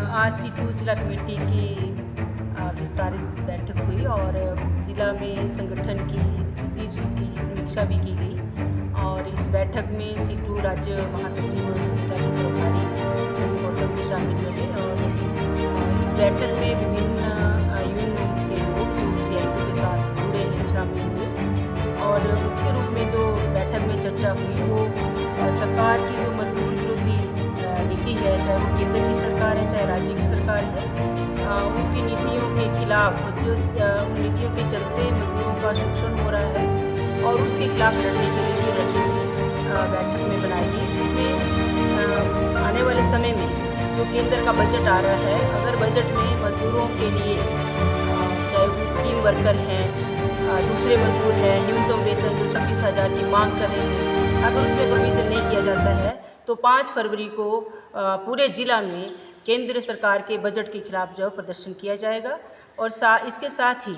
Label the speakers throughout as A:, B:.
A: आज C2 जिला committee की विस्तारित बैठक हुई और जिला में संगठन की स्थिति की समीक्षा भी की गई और इस बैठक में C2 राज्य महासचिव राज्य प्रभारी गौतम भी शामिल रहे और इस बैठक में विभिन्न यूनियन के लोग जो CITU के साथ जुड़े हैं शामिल हुए और मुख्य रूप में जो बैठक में चर्चा हुई वो सरकार की जो मजदूर विरोधी नीति है, चाहे वो केंद्र की सरकार है चाहे राज्य की सरकार है, उनकी नीतियों के खिलाफ जो उन नीतियों के चलते मजदूरों का शोषण हो रहा है और उसके खिलाफ लड़ने के लिए भी रणनीति बैठक में बनाई गई, जिसमें आने वाले समय में जो केंद्र का बजट आ रहा है, अगर बजट में मजदूरों के लिए चाहे वो स्कीम वर्कर हैं, दूसरे मजदूर हैं, न्यूनतम वेतन जो 26,000 की मांग कर रहे हैं, अगर उसमें प्रोविज़न नहीं किया जाता है तो 5 फरवरी को पूरे ज़िला में केंद्र सरकार के बजट के खिलाफ जो प्रदर्शन किया जाएगा और इसके साथ ही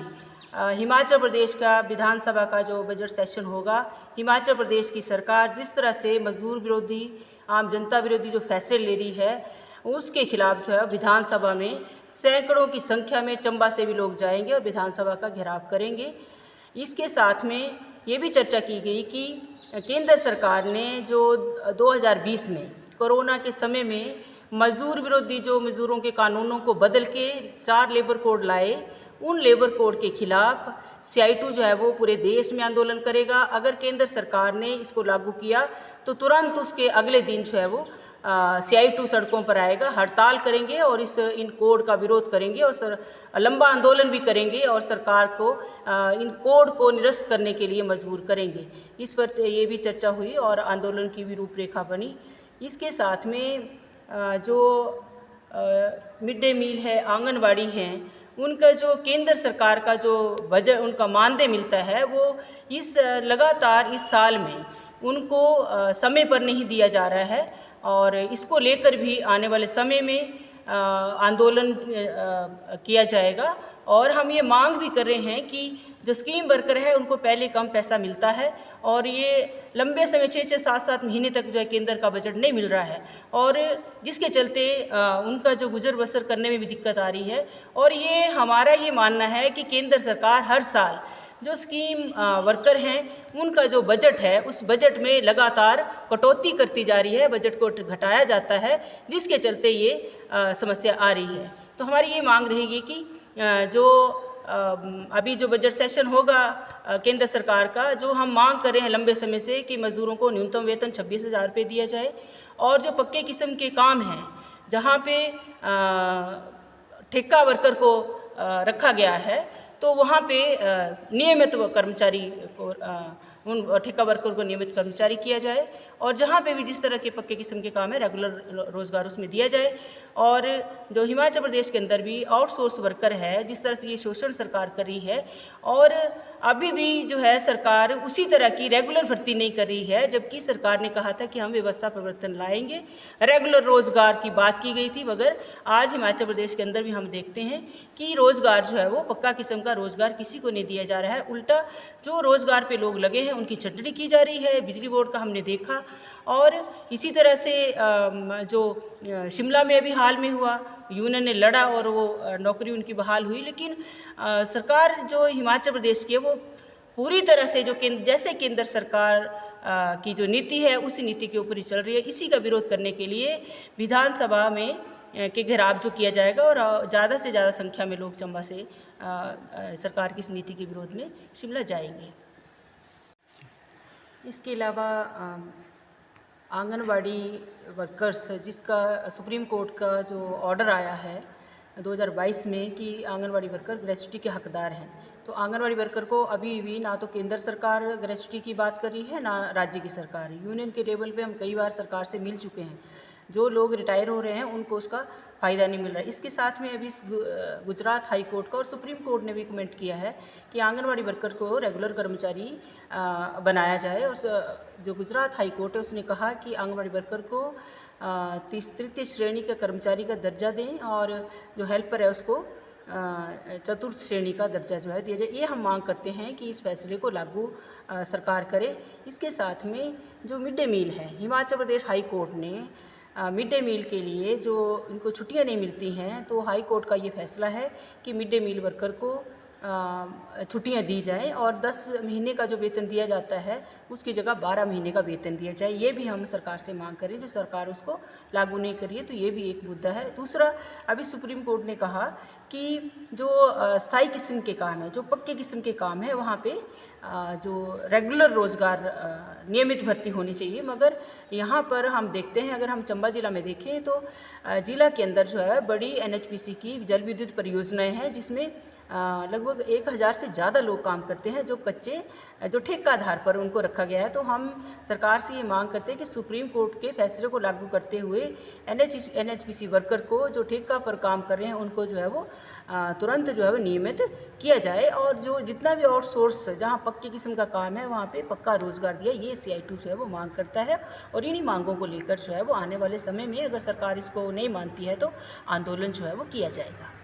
A: हिमाचल प्रदेश का विधानसभा का जो बजट सेशन होगा, हिमाचल प्रदेश की सरकार जिस तरह से मजदूर विरोधी, आम जनता विरोधी जो फैसले ले रही है, उसके खिलाफ जो है विधानसभा में सैकड़ों की संख्या में चंबा से भी लोग जाएंगे और विधानसभा का घेराव करेंगे। इसके साथ में ये भी चर्चा की गई कि केंद्र सरकार ने जो 2020 में कोरोना के समय में मजदूर विरोधी जो मजदूरों के कानूनों को बदल के 4 लेबर कोड लाए, उन लेबर कोड के खिलाफ CITU जो है वो पूरे देश में आंदोलन करेगा। अगर केंद्र सरकार ने इसको लागू किया तो तुरंत उसके अगले दिन जो है वो CITU सड़कों पर आएगा, हड़ताल करेंगे और इन कोड का विरोध करेंगे और लंबा आंदोलन भी करेंगे और सरकार को इन कोड को निरस्त करने के लिए मजबूर करेंगे। इस पर ये भी चर्चा हुई और आंदोलन की भी रूपरेखा बनी। इसके साथ में जो मिड डे मील है, आंगनवाड़ी हैं, उनका जो केंद्र सरकार का जो बजट उनका मानदेय मिलता है वो लगातार इस साल में उनको समय पर नहीं दिया जा रहा है और इसको लेकर भी आने वाले समय में आंदोलन किया जाएगा और हम ये मांग भी कर रहे हैं कि जो स्कीम वर्कर है उनको पहले कम पैसा मिलता है और ये लंबे समय 6-6, 7-7 महीने तक जो है केंद्र का बजट नहीं मिल रहा है और जिसके चलते उनका जो गुजर बसर करने में भी दिक्कत आ रही है। और ये हमारा ये मानना है कि केंद्र सरकार हर साल जो स्कीम वर्कर हैं उनका जो बजट है उस बजट में लगातार कटौती करती जा रही है, बजट को घटाया जाता है, जिसके चलते ये समस्या आ रही है। तो हमारी ये मांग रहेगी कि जो अभी जो बजट सेशन होगा केंद्र सरकार का, जो हम मांग कर रहे हैं लंबे समय से कि मजदूरों को न्यूनतम वेतन 26,000 रुपये दिया जाए और जो पक्के किस्म के काम हैं जहाँ पे ठेका वर्कर को रखा गया है तो वहाँ पे नियमित कर्मचारी को उन ठेका वर्कर को नियमित कर्मचारी किया जाए और जहाँ पे भी जिस तरह के पक्के किस्म के काम है रेगुलर रोज़गार उसमें दिया जाए। और जो हिमाचल प्रदेश के अंदर भी आउटसोर्स वर्कर है, जिस तरह से ये शोषण सरकार कर रही है और अभी भी जो है सरकार उसी तरह की रेगुलर भर्ती नहीं कर रही है, जबकि सरकार ने कहा था कि हम व्यवस्था परिवर्तन लाएंगे, रेगुलर रोज़गार की बात की गई थी, मगर आज हिमाचल प्रदेश के अंदर भी हम देखते हैं कि रोज़गार जो है वो पक्का किस्म का रोज़गार किसी को नहीं दिया जा रहा है। उल्टा जो रोज़गार पे लोग लगे हैं उनकी चटनी की जा रही है। बिजली बोर्ड का हमने देखा और इसी तरह से जो शिमला में अभी हाल में हुआ, यूनियन ने लड़ा और वो नौकरी उनकी बहाल हुई, लेकिन सरकार जो हिमाचल प्रदेश की है वो पूरी तरह से जो जैसे केंद्र सरकार की जो नीति है उसी नीति के ऊपर ही चल रही है। इसी का विरोध करने के लिए विधानसभा में के घेराव जो किया जाएगा और ज़्यादा से ज़्यादा संख्या में लोग चंबा से सरकार की इस नीति के विरोध में शिमला जाएंगे। इसके अलावा आंगनवाड़ी वर्कर्स, जिसका सुप्रीम कोर्ट का जो ऑर्डर आया है 2022 में कि आंगनवाड़ी वर्कर ग्रेच्युटी के हकदार हैं, तो आंगनवाड़ी वर्कर को अभी भी ना तो केंद्र सरकार ग्रेच्युटी की बात कर रही है ना राज्य की सरकार। यूनियन के लेवल पे हम कई बार सरकार से मिल चुके हैं, जो लोग रिटायर हो रहे हैं उनको उसका फ़ायदा नहीं मिल रहा है। इसके साथ में अभी गुजरात हाई कोर्ट का और सुप्रीम कोर्ट ने भी कमेंट किया है कि आंगनवाड़ी वर्कर को रेगुलर कर्मचारी बनाया जाए और जो गुजरात हाई कोर्ट है उसने कहा कि आंगनवाड़ी वर्कर को तृतीय श्रेणी का कर्मचारी का दर्जा दें और जो हेल्पर है उसको चतुर्थ श्रेणी का दर्जा जो है दिया जाए। ये हम मांग करते हैं कि इस फैसले को लागू सरकार करे। इसके साथ में जो मिड डे मील है, हिमाचल प्रदेश हाई कोर्ट ने मिड डे मील के लिए जो इनको छुट्टियां नहीं मिलती हैं, तो हाई कोर्ट का ये फैसला है कि मिड डे मील वर्कर को छुट्टियां दी जाएं और 10 महीने का जो वेतन दिया जाता है उसकी जगह 12 महीने का वेतन दिया जाए। ये भी हम सरकार से मांग करें, जो सरकार उसको लागू नहीं कर रही है, तो ये भी एक मुद्दा है। दूसरा, अभी सुप्रीम कोर्ट ने कहा कि जो स्थायी किस्म के काम है, जो पक्के किस्म के काम है, वहाँ पे जो रेगुलर रोज़गार नियमित भर्ती होनी चाहिए। मगर यहाँ पर हम देखते हैं, अगर हम चंबा ज़िला में देखें तो ज़िला के अंदर जो है बड़ी NHPC की जल विद्युत परियोजनाएं हैं, जिसमें लगभग 1000 से ज़्यादा लोग काम करते हैं, जो कच्चे जो ठेका आधार पर उनको रखा गया है। तो हम सरकार से ये मांग करते हैं कि सुप्रीम कोर्ट के फैसले को लागू करते हुए NHPC वर्कर को जो ठेका पर काम कर रहे हैं उनको जो है वो तुरंत जो है वो नियमित किया जाए, और जो जितना भी आउटसोर्स जहाँ पक्की किस्म का काम है वहाँ पे पक्का रोज़गार दिया, ये CI2 जो है वो मांग करता है। और इन्हीं मांगों को लेकर जो है वो आने वाले समय में अगर सरकार इसको नहीं मानती है तो आंदोलन जो है वो किया जाएगा।